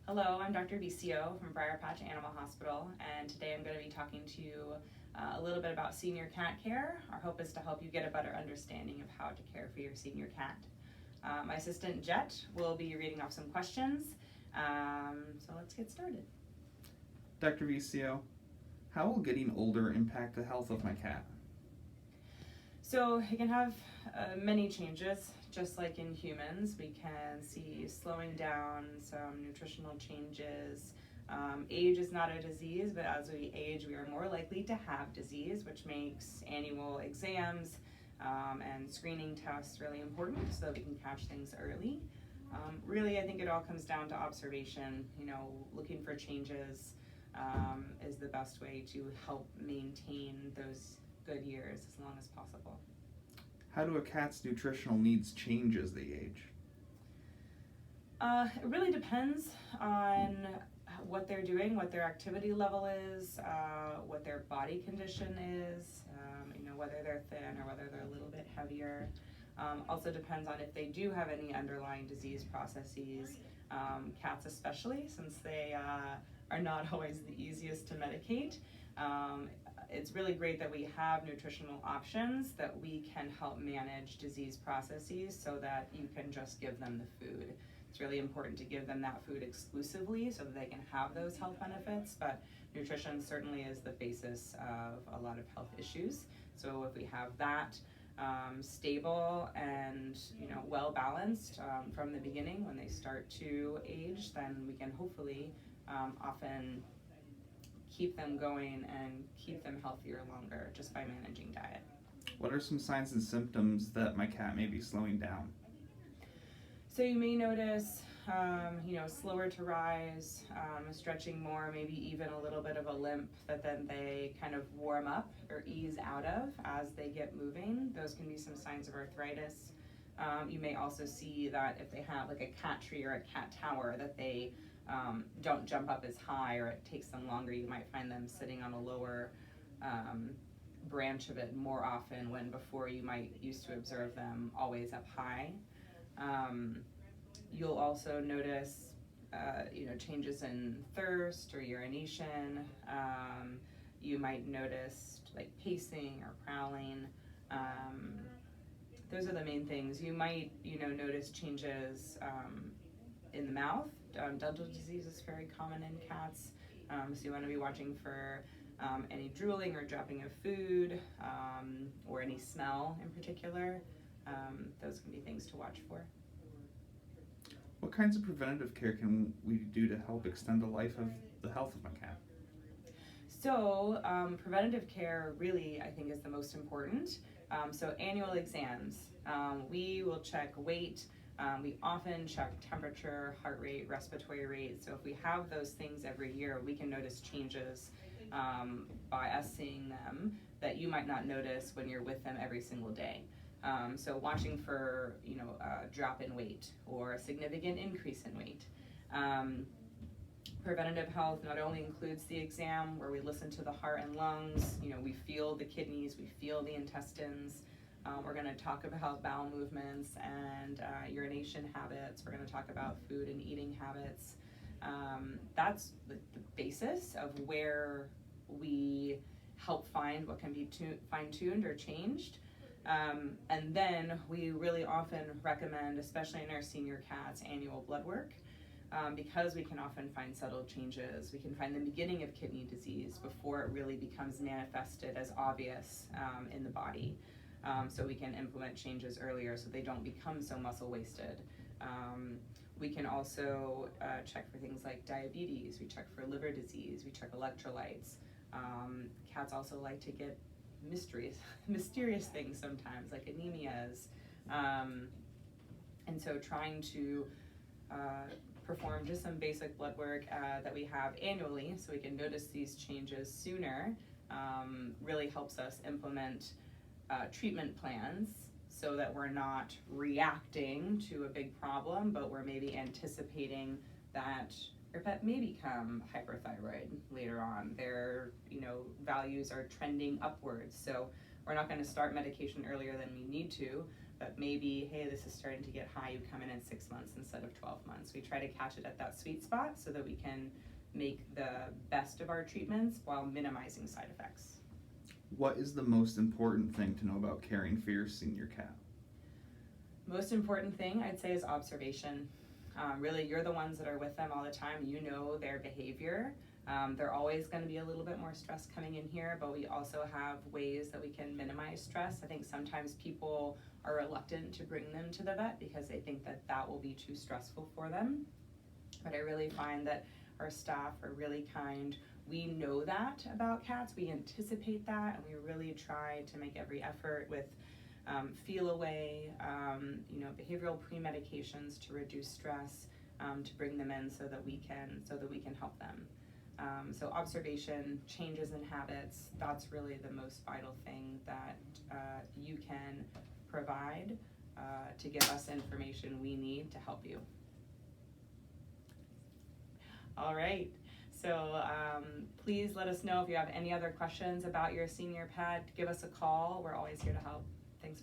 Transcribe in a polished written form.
Hello, I'm Dr. Vissio from Briar Animal Hospital, and today I'm going to be talking to you a little bit about senior cat care. Our hope is to help you get a better understanding of how to care for your senior cat. My assistant Jet will be reading off some questions, so let's get started. Dr. Vissio, how will getting older impact the health of my cat? So it can have many changes, just like in humans. We can see slowing down, some nutritional changes. Age is not a disease, but as we age, we are more likely to have disease, which makes annual exams and screening tests really important so that we can catch things early. Really, I think it all comes down to observation. Looking for changes is the best way to help maintain those good years as long as possible. How do a cat's nutritional needs change as they age? It really depends on what they're doing, what their activity level is, what their body condition is, whether they're thin or whether they're a little bit heavier. Also depends on if they do have any underlying disease processes. Cats especially, since they are not always the easiest to medicate. It's really great that we have nutritional options that we can help manage disease processes so that you can just give them the food. It's really important to give them that food exclusively so that they can have those health benefits, but nutrition certainly is the basis of a lot of health issues. So if we have that stable and well balanced from the beginning when they start to age, then we can hopefully often keep them going and keep them healthier longer just by managing diet. What are some signs and symptoms that my cat may be slowing down? So you may notice, slower to rise, stretching more, maybe even a little bit of a limp that then they kind of warm up or ease out of as they get moving. Those can be some signs of arthritis. You may also see that if they have like a cat tree or a cat tower that they don't jump up as high, or it takes them longer. You might find them sitting on a lower branch of it more often when before you might used to observe them always up high. You'll also notice changes in thirst or urination. You might notice like pacing or prowling. Those are the main things. You might notice changes in the mouth. Dental disease is very common in cats, so you want to be watching for any drooling or dropping of food or any smell in particular. Those can be things to watch for. What kinds of preventative care can we do to help extend the life of the health of my cat? So preventative care really, I think, is the most important. So annual exams, we will check weight. We often check temperature, heart rate, respiratory rate. So if we have those things every year, we can notice changes by us seeing them that you might not notice when you're with them every single day. So watching for a drop in weight or a significant increase in weight. Preventative health not only includes the exam where we listen to the heart and lungs, we feel the kidneys, we feel the intestines. We're going to talk about bowel movements and urination habits. We're going to talk about food and eating habits. That's the basis of where we help find what can be fine-tuned or changed. And then we really often recommend, especially in our senior cats, annual blood work. Because we can often find subtle changes. We can find the beginning of kidney disease before it really becomes manifested as obvious in the body. So we can implement changes earlier so they don't become so muscle wasted. We can also check for things like diabetes. We check for liver disease. We check electrolytes. Cats also like to get mysterious things sometimes, like anemias. And so trying to perform just some basic blood work that we have annually so we can notice these changes sooner really helps us implement treatment plans so that we're not reacting to a big problem, but we're maybe anticipating that your pet may become hyperthyroid later on. Their values are trending upwards, so we're not going to start medication earlier than we need to, but maybe, hey, this is starting to get high, you come in 6 months instead of 12 months. We try to catch it at that sweet spot so that we can make the best of our treatments while minimizing side effects. What is the most important thing to know about caring for your senior cat? Most important thing I'd say is observation. Really, you're the ones that are with them all the time. You know their behavior. They're always going to be a little bit more stress coming in here, but we also have ways that we can minimize stress. I think sometimes people are reluctant to bring them to the vet because they think that that will be too stressful for them. But I really find that our staff are really kind. We know that about cats. We anticipate that, and we really try to make every effort with feel away, behavioral pre-medications to reduce stress, to bring them in so that we can help them. So observation, changes in habits, that's really the most vital thing that you can provide to give us information we need to help you. All right, so please let us know if you have any other questions about your senior pet. Give us a call. We're always here to help. Thanks for